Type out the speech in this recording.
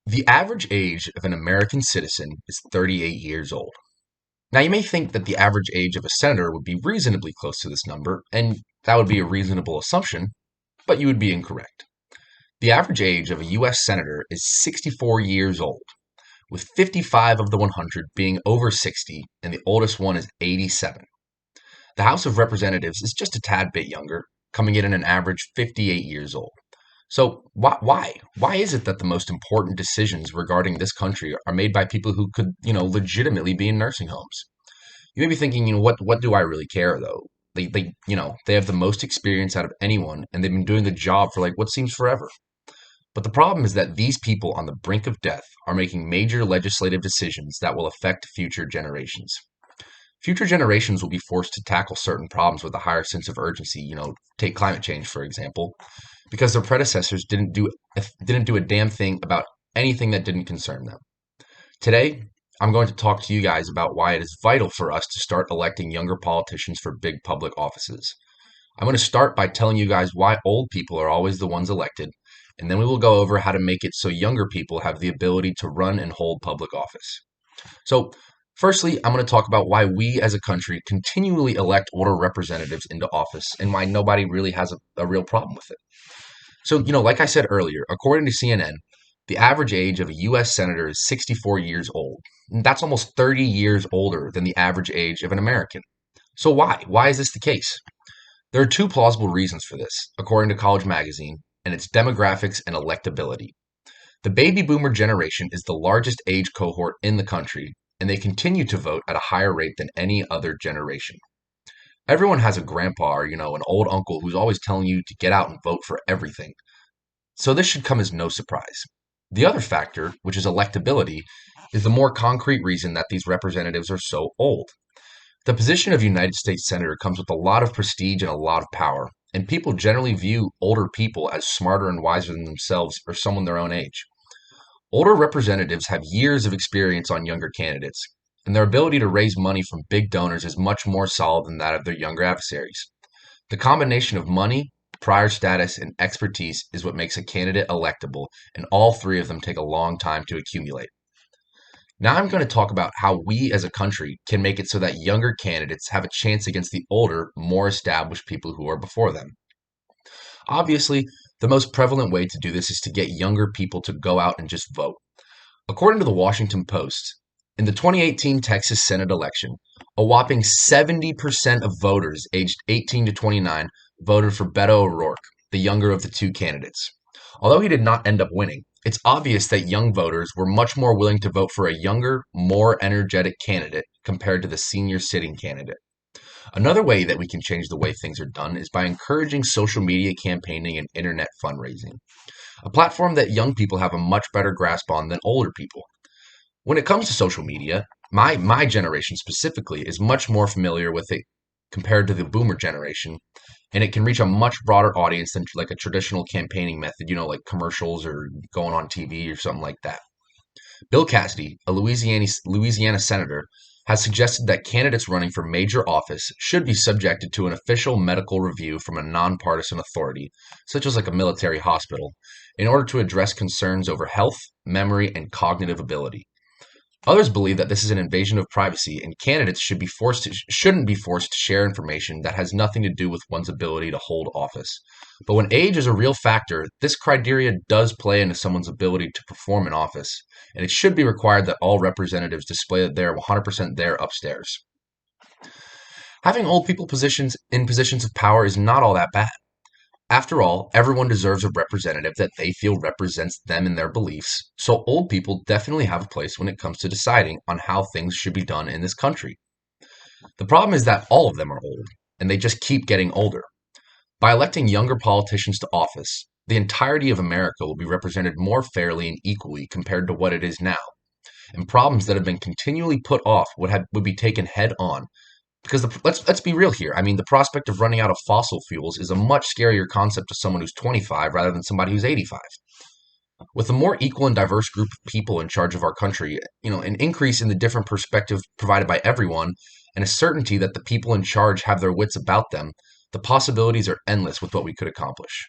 The average age of an American citizen is 38 years old. Now, you may think that the average age of a senator would be reasonably close to this number, and that would be a reasonable assumption, but you would be incorrect. The average age of a U.S. senator is 64 years old, with 55 of the 100 being over 60, and the oldest one is 87. The House of Representatives is just a tad bit younger, coming in at an average 58 years old. So why? Why is it that the most important decisions regarding this country are made by people who could, legitimately be in nursing homes? You may be thinking, what do I really care though? They have the most experience out of anyone, and they've been doing the job for like what seems forever. But the problem is that these people on the brink of death are making major legislative decisions that will affect future generations. Future generations will be forced to tackle certain problems with a higher sense of urgency, take climate change, for example, because their predecessors didn't do a damn thing about anything that didn't concern them. Today, I'm going to talk to you guys about why it is vital for us to start electing younger politicians for big public offices. I'm going to start by telling you guys why old people are always the ones elected, and then we will go over how to make it so younger people have the ability to run and hold public office. So, firstly, I'm going to talk about why we as a country continually elect older representatives into office and why nobody really has a real problem with it. So, like I said earlier, according to CNN, the average age of a U.S. senator is 64 years old. That's almost 30 years older than the average age of an American. So why? Why is this the case? There are two plausible reasons for this, according to College Magazine, and it's demographics and electability. The baby boomer generation is the largest age cohort in the country, and they continue to vote at a higher rate than any other generation. Everyone has a grandpa or, an old uncle who's always telling you to get out and vote for everything. So this should come as no surprise. The other factor, which is electability, is the more concrete reason that these representatives are so old. The position of United States Senator comes with a lot of prestige and a lot of power, and people generally view older people as smarter and wiser than themselves or someone their own age. Older representatives have years of experience on younger candidates, and their ability to raise money from big donors is much more solid than that of their younger adversaries. The combination of money, prior status, and expertise is what makes a candidate electable, and all three of them take a long time to accumulate. Now I'm going to talk about how we as a country can make it so that younger candidates have a chance against the older, more established people who are before them. Obviously, the most prevalent way to do this is to get younger people to go out and just vote. According to the Washington Post, in the 2018 Texas Senate election, a whopping 70% of voters aged 18 to 29 voted for Beto O'Rourke, the younger of the two candidates. Although he did not end up winning, it's obvious that young voters were much more willing to vote for a younger, more energetic candidate compared to the senior sitting candidate. Another way that we can change the way things are done is by encouraging social media campaigning and internet fundraising, a platform that young people have a much better grasp on than older people. When it comes to social media, my generation specifically is much more familiar with it compared to the boomer generation, and it can reach a much broader audience than like a traditional campaigning method, like commercials or going on TV or something like that. Bill Cassidy, a Louisiana senator, has suggested that candidates running for major office should be subjected to an official medical review from a nonpartisan authority, such as like a military hospital, in order to address concerns over health, memory, and cognitive ability. Others believe that this is an invasion of privacy, and candidates shouldn't be forced to share information that has nothing to do with one's ability to hold office. But when age is a real factor, this criteria does play into someone's ability to perform in office, and it should be required that all representatives display that they're 100% there upstairs. Having old people in positions of power is not all that bad. After all, everyone deserves a representative that they feel represents them and their beliefs, so old people definitely have a place when it comes to deciding on how things should be done in this country. The problem is that all of them are old, and they just keep getting older. By electing younger politicians to office, the entirety of America will be represented more fairly and equally compared to what it is now, and problems that have been continually put off would be taken head on. Because let's be real here. I mean, the prospect of running out of fossil fuels is a much scarier concept to someone who's 25 rather than somebody who's 85. With a more equal and diverse group of people in charge of our country, an increase in the different perspective provided by everyone, and a certainty that the people in charge have their wits about them, the possibilities are endless with what we could accomplish.